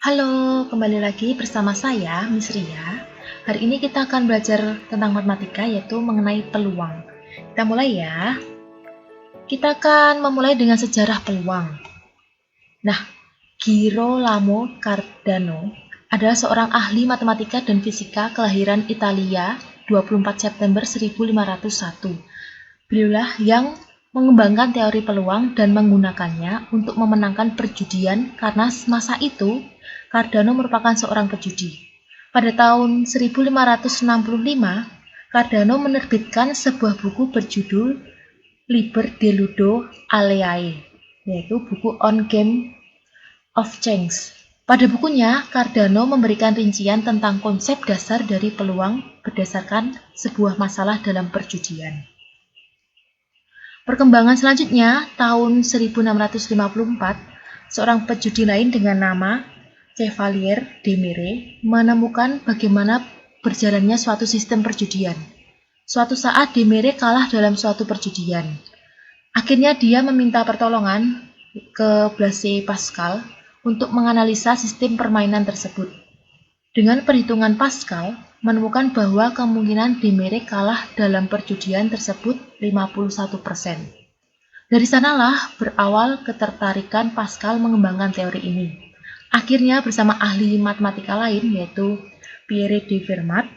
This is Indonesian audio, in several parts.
Halo, kembali lagi bersama saya, Miss Ria. Hari ini kita akan belajar tentang matematika, yaitu mengenai peluang. Kita mulai ya. Kita akan memulai dengan sejarah peluang. Nah, Girolamo Cardano adalah seorang ahli matematika dan fisika kelahiran Italia 24 September 1501. Beliaulah yang mengembangkan teori peluang dan menggunakannya untuk memenangkan perjudian karena masa itu Cardano merupakan seorang pejudi. Pada tahun 1565, Cardano menerbitkan sebuah buku berjudul Liber de Ludo Aleae, yaitu buku On Game of Chance. Pada bukunya, Cardano memberikan rincian tentang konsep dasar dari peluang berdasarkan sebuah masalah dalam perjudian. Perkembangan selanjutnya, tahun 1654, seorang pejudi lain dengan nama Chevalier de Mere menemukan bagaimana berjalannya suatu sistem perjudian. Suatu saat de Mere kalah dalam suatu perjudian. Akhirnya dia meminta pertolongan ke Blaise Pascal untuk menganalisa sistem permainan tersebut. Dengan perhitungan Pascal, menemukan bahwa kemungkinan de Mere kalah dalam perjudian tersebut 51%. Dari sanalah berawal ketertarikan Pascal mengembangkan teori ini. Akhirnya bersama ahli matematika lain yaitu Pierre de Fermat,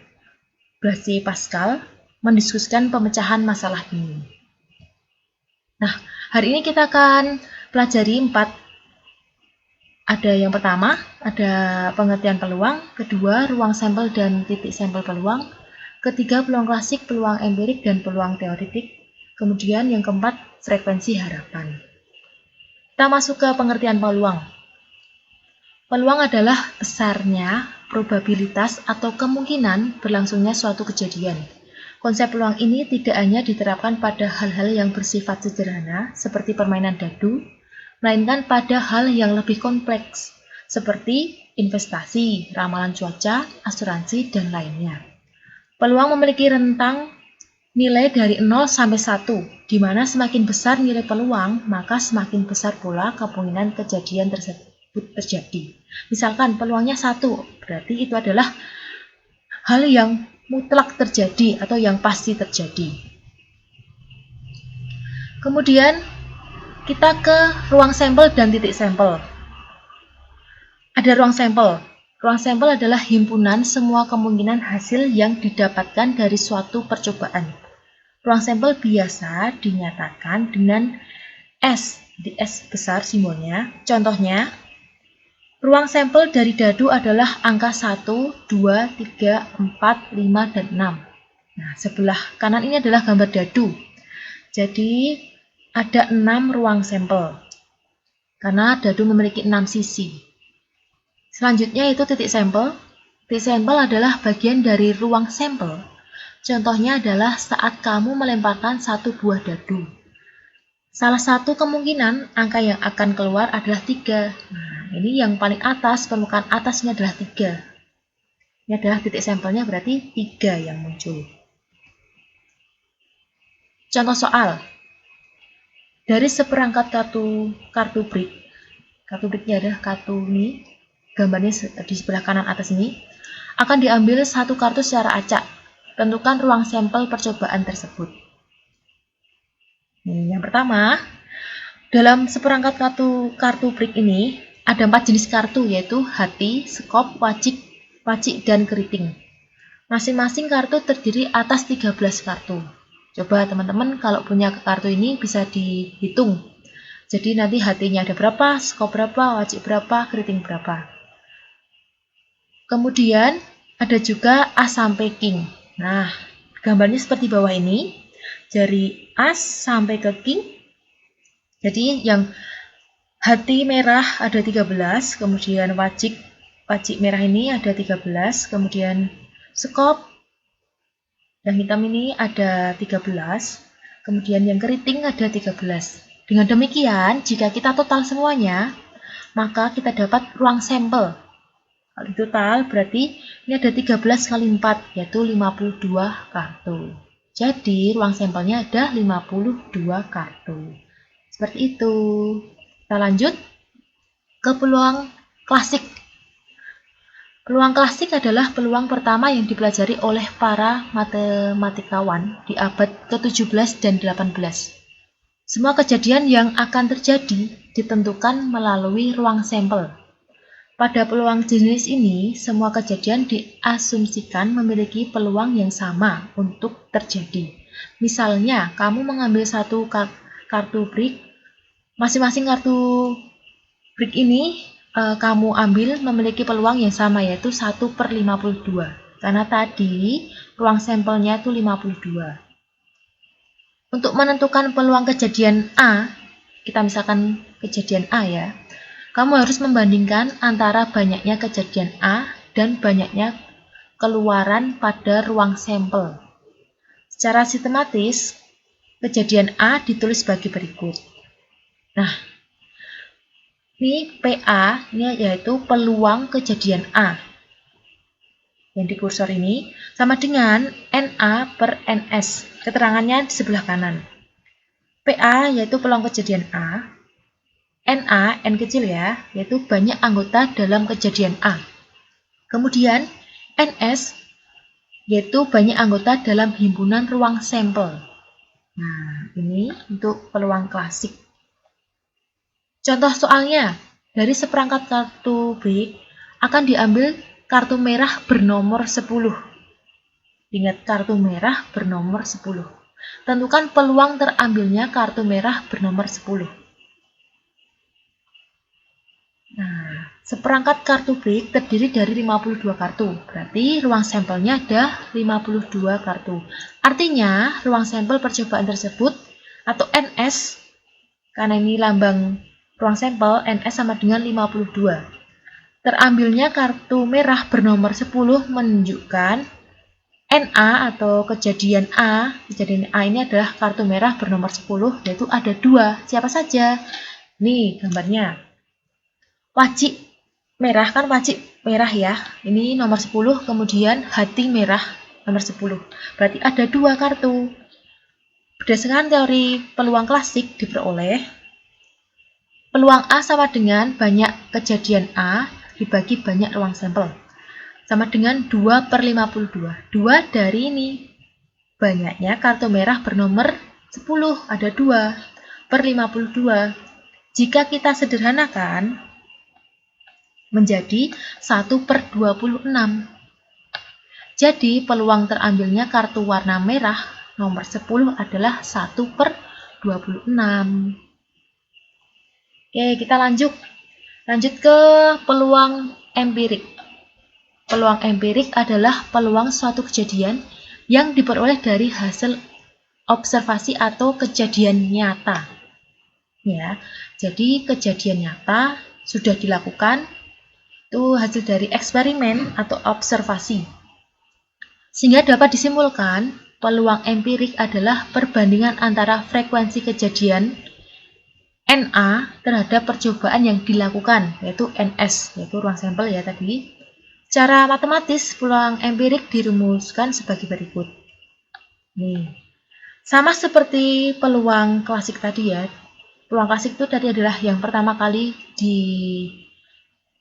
Blaise Pascal mendiskusikan pemecahan masalah ini. Nah, hari ini kita akan pelajari 4. Ada yang pertama, ada pengertian peluang, kedua, ruang sampel dan titik sampel peluang, ketiga, peluang klasik, peluang empirik, dan peluang teoretik, kemudian yang keempat, frekuensi harapan. Kita masuk ke pengertian peluang. Peluang adalah besarnya probabilitas atau kemungkinan berlangsungnya suatu kejadian. Konsep peluang ini tidak hanya diterapkan pada hal-hal yang bersifat sederhana seperti permainan dadu, melainkan pada hal yang lebih kompleks seperti investasi, ramalan cuaca, asuransi, dan lainnya. Peluang memiliki rentang nilai dari 0 sampai 1, di mana semakin besar nilai peluang, maka semakin besar pula kemungkinan kejadian tersebut terjadi. Misalkan peluangnya 1, berarti itu adalah hal yang mutlak terjadi atau yang pasti terjadi. Kemudian kita ke ruang sampel dan titik sampel. Ada ruang sampel. Ruang sampel adalah himpunan semua kemungkinan hasil yang didapatkan dari suatu percobaan. Ruang sampel biasa dinyatakan dengan S, di S besar simbolnya. Contohnya, ruang sampel dari dadu adalah angka 1, 2, 3, 4, 5, dan 6. Nah, sebelah kanan ini adalah gambar dadu. Jadi, ada 6 ruang sampel. Karena dadu memiliki 6 sisi. Selanjutnya itu titik sampel. Titik sampel adalah bagian dari ruang sampel. Contohnya adalah saat kamu melemparkan satu buah dadu. Salah satu kemungkinan angka yang akan keluar adalah 3. Nah, ini yang paling atas, permukaan atasnya adalah 3. Ini adalah titik sampelnya, berarti 3 yang muncul. Contoh soal. Dari seperangkat kartu BRIC, kartu BRIC-nya adalah kartu ini, gambarnya di sebelah kanan atas ini, akan diambil satu kartu secara acak. Tentukan ruang sampel percobaan tersebut. Yang pertama, dalam seperangkat kartu BRIC ini ada 4 jenis kartu, yaitu hati, skop, wacik, dan keriting. Masing-masing kartu terdiri atas 13 kartu. Coba teman-teman kalau punya kartu ini bisa dihitung. Jadi nanti hatinya ada berapa, skop berapa, wacik berapa, keriting berapa. Kemudian ada juga as sampai king. Nah, gambarnya seperti bawah ini. Dari as sampai ke king. Jadi yang hati merah ada 13, kemudian wacik merah ini ada 13, kemudian skop yang hitam ini ada 13, kemudian yang keriting ada 13. Dengan demikian, jika kita total semuanya, maka kita dapat ruang sampel. Kalau total berarti ini ada 13 kali 4, yaitu 52 kartu. Jadi ruang sampelnya ada 52 kartu. Seperti itu. Kita lanjut ke peluang klasik. Peluang klasik adalah peluang pertama yang dipelajari oleh para matematikawan di abad ke-17 dan 18. Semua kejadian yang akan terjadi ditentukan melalui ruang sampel. Pada peluang jenis ini, semua kejadian diasumsikan memiliki peluang yang sama untuk terjadi. Misalnya, kamu mengambil satu kartu brick, masing-masing kartu brick ini kamu ambil memiliki peluang yang sama, yaitu 1/52. Karena tadi ruang sampelnya itu 52. Untuk menentukan peluang kejadian A, kita misalkan kejadian A ya, kamu harus membandingkan antara banyaknya kejadian A dan banyaknya keluaran pada ruang sampel. Secara sistematis, kejadian A ditulis sebagai berikut. Nah, ini PA ini yaitu peluang kejadian A. Yang di kursor ini sama dengan NA/NS. Keterangannya di sebelah kanan. PA yaitu peluang kejadian A. NA, N kecil ya, yaitu banyak anggota dalam kejadian A. Kemudian NS yaitu banyak anggota dalam himpunan ruang sampel. Nah, ini untuk peluang klasik. Contoh soalnya, dari seperangkat kartu brick akan diambil kartu merah bernomor 10. Ingat, kartu merah bernomor 10. Tentukan peluang terambilnya kartu merah bernomor 10. Nah, seperangkat kartu brick terdiri dari 52 kartu. Berarti ruang sampelnya ada 52 kartu. Artinya, ruang sampel percobaan tersebut atau NS, karena ini lambang ruang sampel, NS sama dengan 52. Terambilnya kartu merah bernomor 10 menunjukkan NA atau kejadian A. Kejadian A ini adalah kartu merah bernomor 10, yaitu ada 2. Siapa saja? Nih gambarnya. Wajik merah, kan wajik merah ya. Ini nomor 10, kemudian hati merah nomor 10. Berarti ada 2 kartu. Berdasarkan teori peluang klasik diperoleh peluang A sama dengan banyak kejadian A dibagi banyak ruang sampel. Sama dengan 2/52. 2 dari ini. Banyaknya kartu merah bernomor 10, ada 2/52. Jika kita sederhanakan, menjadi 1/26. Jadi, peluang terambilnya kartu warna merah nomor 10 adalah 1/26. Oke, kita lanjut ke peluang empirik. Peluang empirik adalah peluang suatu kejadian yang diperoleh dari hasil observasi atau kejadian nyata. Ya, jadi kejadian nyata sudah dilakukan, itu hasil dari eksperimen atau observasi. Sehingga dapat disimpulkan, peluang empirik adalah perbandingan antara frekuensi kejadian NA terhadap percobaan yang dilakukan, yaitu NS, yaitu ruang sampel ya tadi. Secara matematis, peluang empirik dirumuskan sebagai berikut. Nih, sama seperti peluang klasik tadi ya. Peluang klasik itu tadi adalah yang pertama kali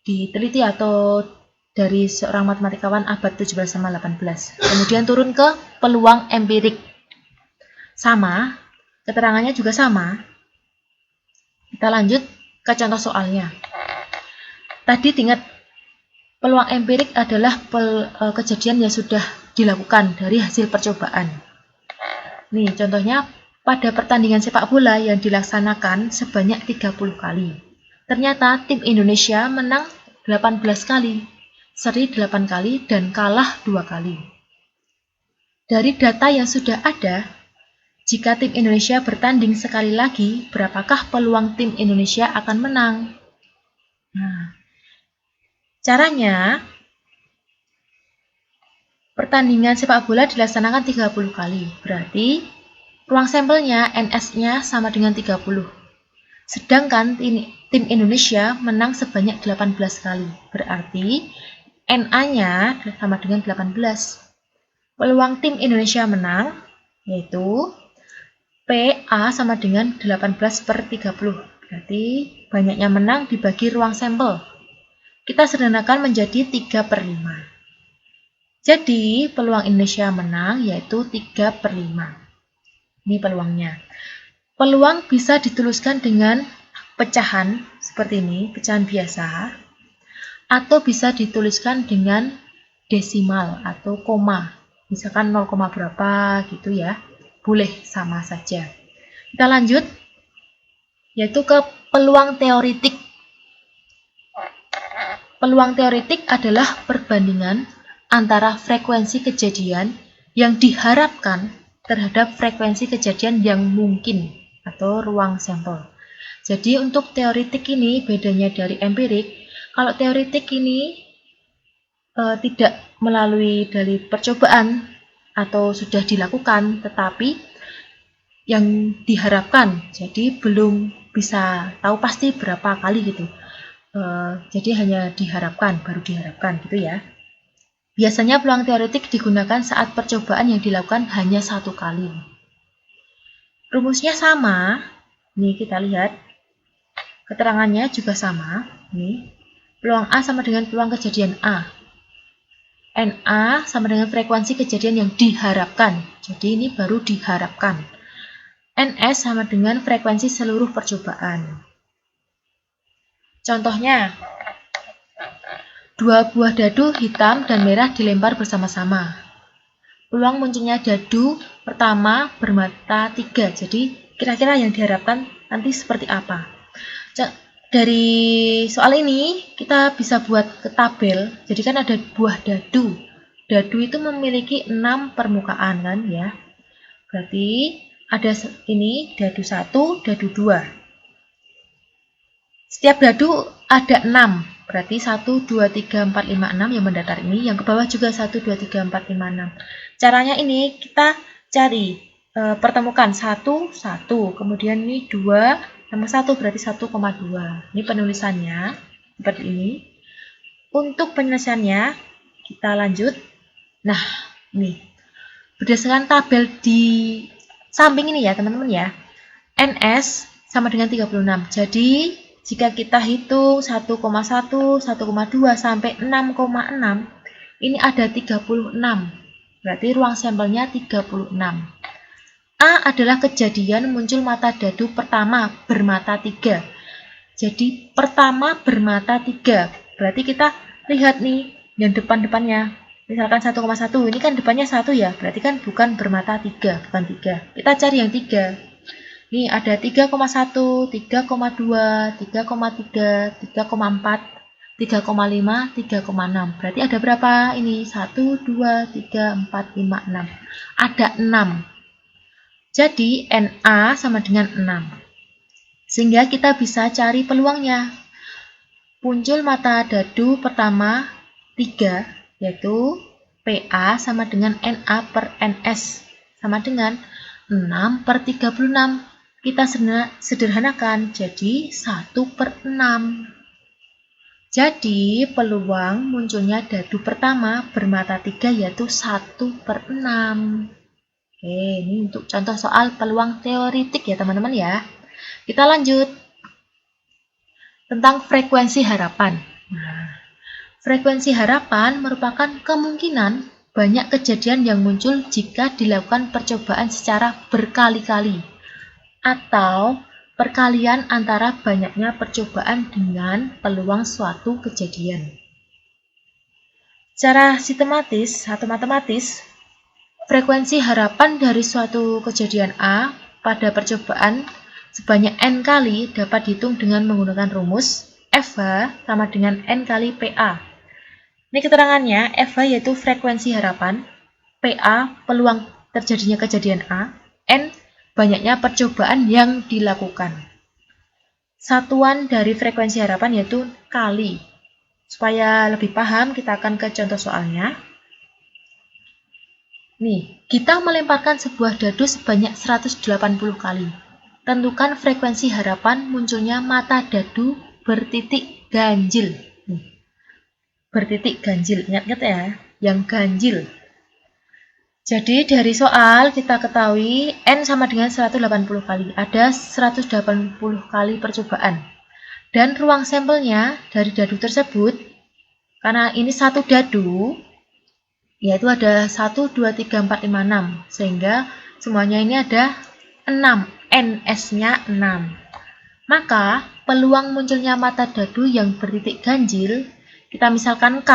diteliti atau dari seorang matematikawan abad 17 sama 18. Kemudian turun ke peluang empirik. Sama, keterangannya juga sama. Kita lanjut ke contoh soalnya. Tadi ingat, peluang empirik adalah kejadian yang sudah dilakukan dari hasil percobaan. Nih, contohnya pada pertandingan sepak bola yang dilaksanakan sebanyak 30 kali. Ternyata tim Indonesia menang 18 kali, seri 8 kali, dan kalah 2 kali. Dari data yang sudah ada, jika tim Indonesia bertanding sekali lagi, berapakah peluang tim Indonesia akan menang? Nah, caranya, pertandingan sepak bola dilaksanakan 30 kali. Berarti, ruang sampelnya, NS-nya sama dengan 30. Sedangkan tim Indonesia menang sebanyak 18 kali. Berarti, NA-nya sama dengan 18. Peluang tim Indonesia menang, yaitu PA sama dengan 18/30. Berarti banyaknya menang dibagi ruang sampel. kita sederhanakan menjadi 3/5. Jadi peluang Indonesia menang yaitu 3/5. Ini peluangnya. Peluang bisa dituliskan dengan pecahan seperti ini, pecahan biasa, atau bisa dituliskan dengan desimal atau koma. Misalkan 0, berapa gitu ya. Boleh sama saja. Kita lanjut, yaitu ke peluang teoretik. Peluang teoretik adalah perbandingan antara frekuensi kejadian yang diharapkan terhadap frekuensi kejadian yang mungkin atau ruang sampel. Jadi untuk teoretik ini bedanya dari empirik. Kalau teoretik ini tidak melalui dari percobaan atau sudah dilakukan, tetapi yang diharapkan. Jadi belum bisa tahu pasti berapa kali gitu. Jadi hanya diharapkan, baru diharapkan gitu ya. Biasanya peluang teoretik digunakan saat percobaan yang dilakukan hanya 1 kali. Rumusnya sama, nih kita lihat. Keterangannya juga sama, nih. Peluang A sama dengan peluang kejadian A. NA sama dengan frekuensi kejadian yang diharapkan. Jadi ini baru diharapkan. NS sama dengan frekuensi seluruh percobaan. Contohnya, 2 buah dadu hitam dan merah dilempar bersama-sama. Peluang munculnya dadu pertama bermata 3. Jadi kira-kira yang diharapkan nanti seperti apa? Dari soal ini kita bisa buat ke tabel. Jadi kan ada buah dadu. Dadu itu memiliki 6 permukaan kan ya. Berarti ada ini dadu 1, dadu 2. Setiap dadu ada 6. Berarti 1, 2, 3, 4, 5, 6 yang mendatar ini. Yang ke bawah juga 1, 2, 3, 4, 5, 6. Caranya ini kita cari pertemukan 1, 1. Kemudian ini 2 sama 1 berarti 1,2. Ini penulisannya seperti ini. Untuk penyelesaiannya kita lanjut. Nah, ini berdasarkan tabel di samping ini ya teman-teman ya. NS sama dengan 36. Jadi jika kita hitung 1,1, 1,2 sampai 6,6, ini ada 36. Berarti ruang sampelnya 36. A adalah kejadian muncul mata dadu pertama bermata 3. Jadi pertama bermata 3. Berarti kita lihat nih yang depan-depannya. Misalkan 1,1, ini kan depannya 1 ya. Berarti kan bukan bermata 3, bukan 3. Kita cari yang 3. Ini ada 3,1, 3,2, 3,3, 3,4, 3,5, 3,6. Berarti ada berapa ini? 1, 2, 3, 4, 5, 6. Ada 6. Jadi NA sama dengan 6. Sehingga kita bisa cari peluangnya. Muncul mata dadu pertama 3, yaitu PA sama dengan NA per NS. Sama dengan 6/36. Kita sederhanakan jadi 1/6. Jadi peluang munculnya dadu pertama bermata 3 yaitu 1/6. Oke, ini untuk contoh soal peluang teoretik ya teman-teman ya. Kita lanjut tentang frekuensi harapan. Nah, frekuensi harapan merupakan kemungkinan banyak kejadian yang muncul jika dilakukan percobaan secara berkali-kali atau perkalian antara banyaknya percobaan dengan peluang suatu kejadian. Secara sistematis atau matematis, frekuensi harapan dari suatu kejadian A pada percobaan sebanyak N kali dapat dihitung dengan menggunakan rumus FH sama dengan N kali PA. Ini keterangannya, FH yaitu frekuensi harapan, PA peluang terjadinya kejadian A, N banyaknya percobaan yang dilakukan. Satuan dari frekuensi harapan yaitu kali. Supaya lebih paham, kita akan ke contoh soalnya. Nih, kita melemparkan sebuah dadu sebanyak 180 kali. Tentukan frekuensi harapan munculnya mata dadu bertitik ganjil. Nih, bertitik ganjil, ingat-ingat ya, yang ganjil. Jadi dari soal kita ketahui N sama dengan 180 kali. Ada 180 kali percobaan. Dan ruang sampelnya dari dadu tersebut Karena ini satu dadu, yaitu ada 1, 2, 3, 4, 5, 6. Sehingga semuanya ini ada 6. NS-nya 6. Maka peluang munculnya mata dadu yang bertitik ganjil, kita misalkan K,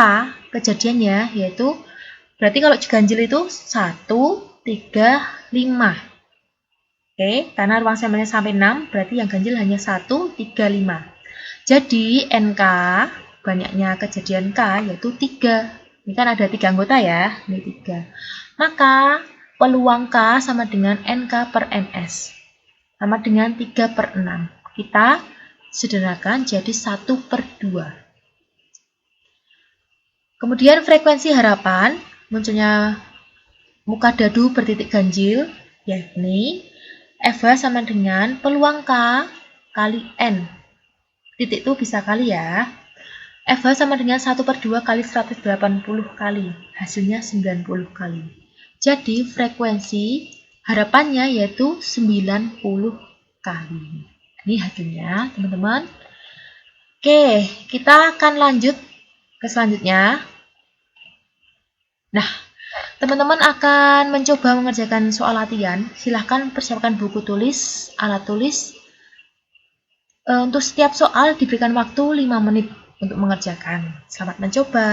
kejadiannya yaitu, berarti kalau ganjil itu 1, 3, 5. Oke, karena ruang sampelnya sampai 6, berarti yang ganjil hanya 1, 3, 5. Jadi NK, banyaknya kejadian K, yaitu 3. Ini kan ada 3 anggota ya, ini 3. Maka peluang K sama dengan NK per NS. Sama dengan 3 per 6. Kita sederhanakan jadi 1 per 2. Kemudian frekuensi harapan, munculnya muka dadu bertitik ganjil, yakni FH sama dengan peluang K kali N. Titik itu bisa kali ya. FH sama dengan 1 per 2 kali 180 kali. Hasilnya 90 kali. Jadi frekuensi harapannya yaitu 90 kali. Ini hasilnya teman-teman. Oke, kita akan lanjut ke selanjutnya. Nah, teman-teman akan mencoba mengerjakan soal latihan. Silahkan persiapkan buku tulis, alat tulis. Untuk setiap soal diberikan waktu 5 menit untuk mengerjakan. Selamat mencoba.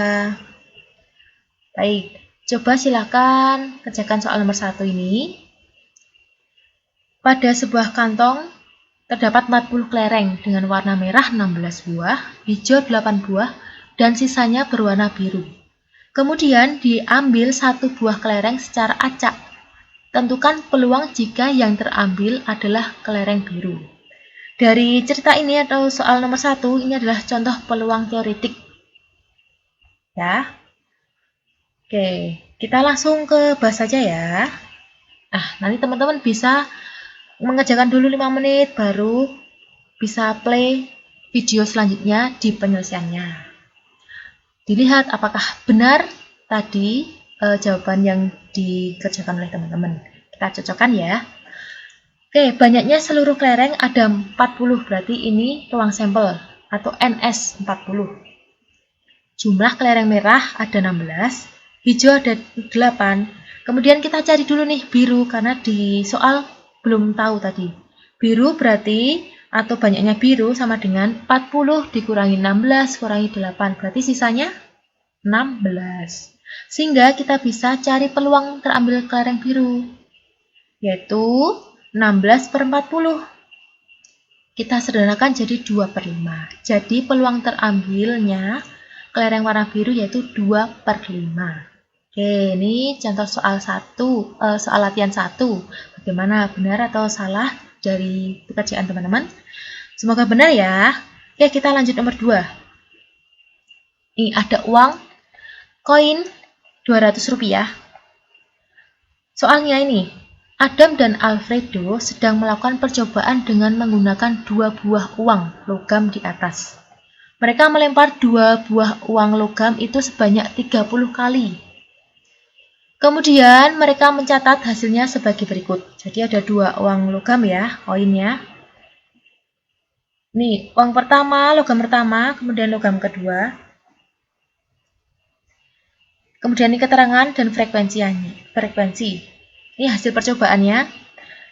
Baik, coba silahkan kerjakan soal nomor 1 ini. Pada sebuah kantong terdapat 40 kelereng dengan warna merah 16 buah, hijau 8 buah, dan sisanya berwarna biru. Kemudian diambil 1 buah kelereng secara acak. Tentukan peluang jika yang terambil adalah kelereng biru. Dari cerita ini atau soal nomor 1, ini adalah contoh peluang teoretik. Ya. Oke, kita langsung ke bahas saja ya. Nah, nanti teman-teman bisa mengerjakan dulu 5 menit, baru bisa play video selanjutnya di penyelesaiannya. Dilihat apakah benar tadi jawaban yang dikerjakan oleh teman-teman. Kita cocokkan ya. Oke, banyaknya seluruh kelereng ada 40, berarti ini ruang sampel atau NS 40. Jumlah kelereng merah ada 16, hijau ada 8. Kemudian kita cari dulu nih biru, karena di soal belum tahu tadi. Biru berarti, atau banyaknya biru sama dengan 40 dikurangi 16 kurangi 8, berarti sisanya 16. Sehingga kita bisa cari peluang terambil kelereng biru, yaitu 16 per 40. Kita sederhanakan jadi 2 per 5. Jadi peluang terambilnya kelereng warna biru yaitu 2 per 5. Oke, ini contoh soal soal latihan 1. Bagaimana, benar atau salah dari pekerjaan teman-teman? Semoga benar ya. Oke, kita lanjut nomor 2. Ini ada uang koin 200 rupiah. Soalnya ini, Adam dan Alfredo sedang melakukan percobaan dengan menggunakan 2 buah uang logam di atas. Mereka melempar 2 buah uang logam itu sebanyak 30 kali. Kemudian mereka mencatat hasilnya sebagai berikut. Jadi ada 2 uang logam ya, koinnya. Nih, uang pertama, logam pertama, kemudian logam kedua. Kemudian ini keterangan dan frekuensi. Ini hasil percobaannya.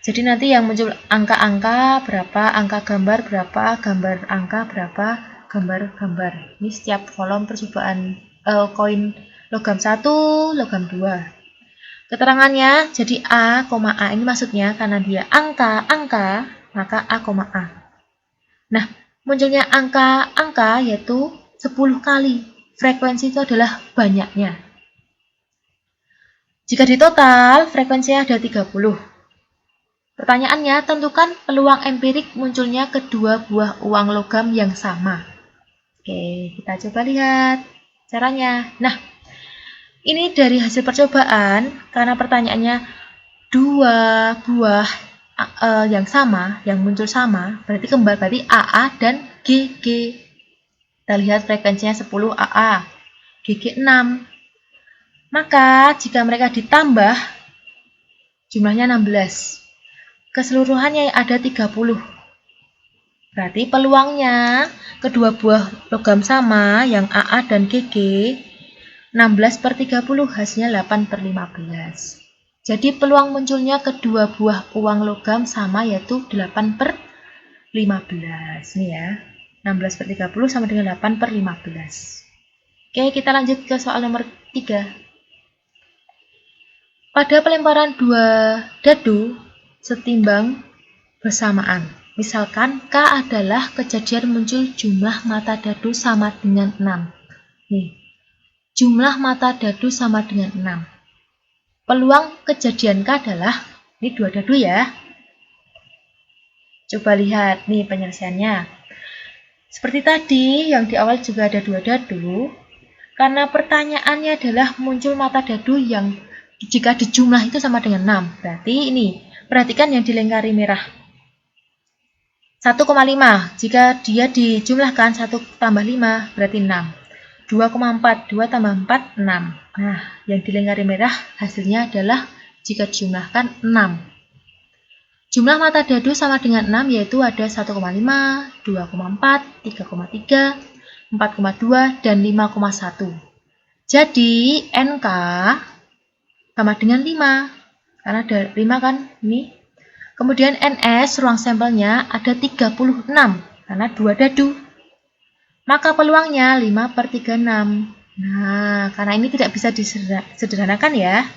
Jadi nanti yang muncul angka-angka berapa, angka gambar berapa, gambar angka berapa, gambar-gambar. Ini setiap kolom percobaan koin logam 1, logam 2. Keterangannya jadi A, A ini maksudnya karena dia angka-angka, maka A, A. Nah, munculnya angka-angka yaitu 10 kali. Frekuensi itu adalah banyaknya. Jika ditotal, frekuensinya ada 30. Pertanyaannya, tentukan peluang empirik munculnya kedua buah uang logam yang sama. Oke, kita coba lihat caranya. Nah, ini dari hasil percobaan, karena pertanyaannya 2 buah yang sama, yang muncul sama, berarti kembar, berarti AA dan GG. Kita lihat frekuensinya 10 AA, GG 6. Maka jika mereka ditambah, jumlahnya 16. Keseluruhannya ada 30. Berarti peluangnya kedua buah logam sama yang AA dan GG 16/30 hasilnya 8/15. Jadi peluang munculnya kedua buah uang logam sama yaitu 8/15 nih ya. 16/30 sama dengan 8/15. Oke, kita lanjut ke soal nomor 3. Pada pelemparan dua dadu setimbang bersamaan, misalkan K adalah kejadian muncul jumlah mata dadu sama dengan 6. Nih, jumlah mata dadu sama dengan 6. Peluang kejadian K adalah, ini dua dadu ya. Coba lihat nih penyelesaiannya. Seperti tadi, yang di awal juga ada dua dadu. Karena pertanyaannya adalah muncul mata dadu yang jika dijumlah itu sama dengan 6. Berarti ini, perhatikan yang dilingkari merah. 1,5. Jika dia dijumlahkan 1 tambah 5 berarti 6. 2,4. 2 tambah 4, 6. Nah, yang dilingkari merah hasilnya adalah jika dijumlahkan 6. Jumlah mata dadu sama dengan 6 yaitu ada 1,5, 2,4, 3,3, 4,2, dan 5,1. Jadi, NK sama dengan 5. Karena ada 5 kan, ini. Kemudian NS, ruang sampelnya ada 36, karena 2 dadu. Maka peluangnya 5/36. Nah, karena ini tidak bisa disederhanakan ya.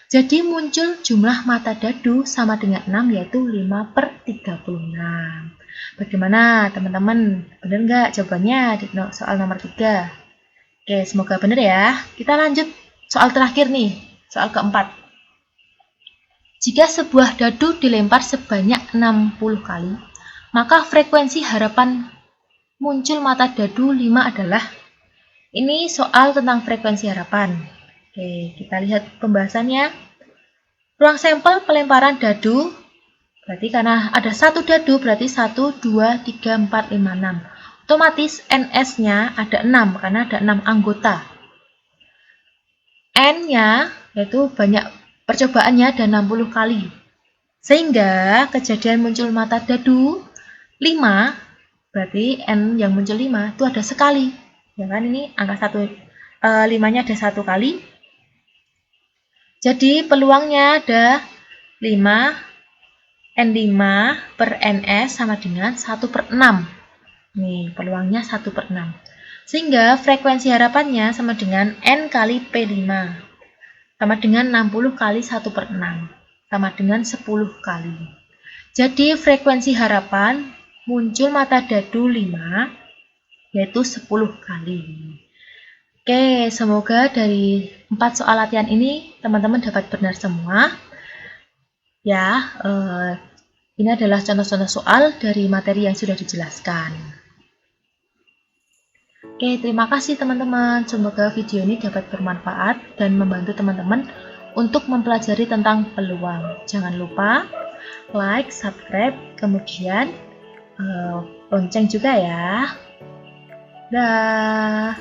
Jadi muncul jumlah mata dadu sama dengan 6 yaitu 5/36. Bagaimana teman-teman? Benar nggak jawabannya di soal nomor 3? Oke, semoga benar ya. Kita lanjut soal terakhir nih, soal keempat. Jika sebuah dadu dilempar sebanyak 60 kali, maka frekuensi harapan muncul mata dadu 5 adalah, ini soal tentang frekuensi harapan. Oke, kita lihat pembahasannya. Ruang sampel pelemparan dadu, berarti karena ada satu dadu, berarti 1, 2, 3, 4, 5, 6. Otomatis NS-nya ada 6, karena ada 6 anggota. N-nya, yaitu banyak percobaannya, ada 60 kali. Sehingga kejadian muncul mata dadu 5, berarti N yang muncul 5 itu ada sekali. Ya kan, ini angka 5-nya ada 1 kali. Jadi peluangnya ada 5, N5 per NS sama dengan 1/6. Nih, peluangnya 1/6. Sehingga frekuensi harapannya sama dengan N kali P5. Sama dengan 60 kali 1/6. Sama dengan 10 kali. Jadi frekuensi harapan muncul mata dadu 5, yaitu 10 kali. Oke, semoga dari 4 soal latihan ini teman-teman dapat benar semua. Ya, ini adalah contoh-contoh soal dari materi yang sudah dijelaskan. Oke, terima kasih teman-teman. Semoga video ini dapat bermanfaat dan membantu teman-teman untuk mempelajari tentang peluang. Jangan lupa like, subscribe, kemudian lonceng juga ya. Dah.